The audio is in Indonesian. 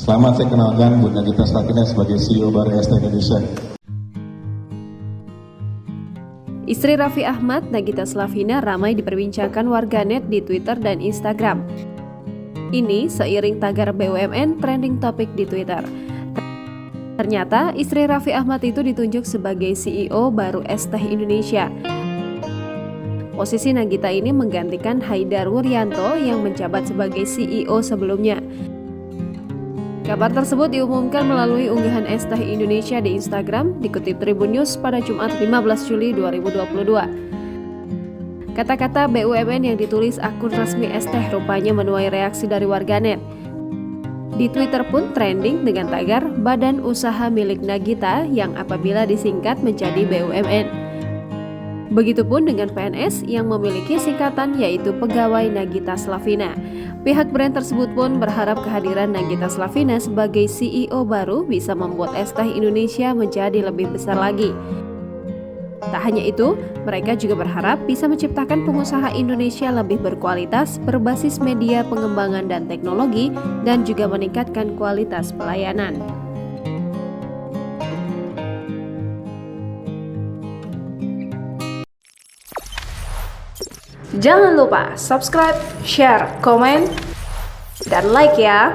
Selamat saya kenalkan Bu Nagita Slavina sebagai CEO baru ST Indonesia. Istri Raffi Ahmad, Nagita Slavina, ramai diperbincangkan warganet di Twitter dan Instagram. Ini seiring tagar BUMN trending topik di Twitter. Ternyata istri Raffi Ahmad itu ditunjuk sebagai CEO baru ST Indonesia. Posisi Nagita ini menggantikan Haidar Wuryanto yang menjabat sebagai CEO sebelumnya. Kabar tersebut diumumkan melalui unggahan ST Indonesia di Instagram, dikutip Tribun News pada Jumat 15 Juli 2022. Kata-kata BUMN yang ditulis akun resmi ST rupanya menuai reaksi dari warganet. Di Twitter pun trending dengan tagar badan usaha milik Nagita yang apabila disingkat menjadi BUMN. Begitupun dengan PNS yang memiliki singkatan yaitu Pegawai Nagita Slavina. Pihak brand tersebut pun berharap kehadiran Nagita Slavina sebagai CEO baru bisa membuat ST Indonesia menjadi lebih besar lagi. Tak hanya itu, mereka juga berharap bisa menciptakan pengusaha Indonesia lebih berkualitas, berbasis media pengembangan dan teknologi, dan juga meningkatkan kualitas pelayanan. Jangan lupa subscribe, share, komen, dan like ya!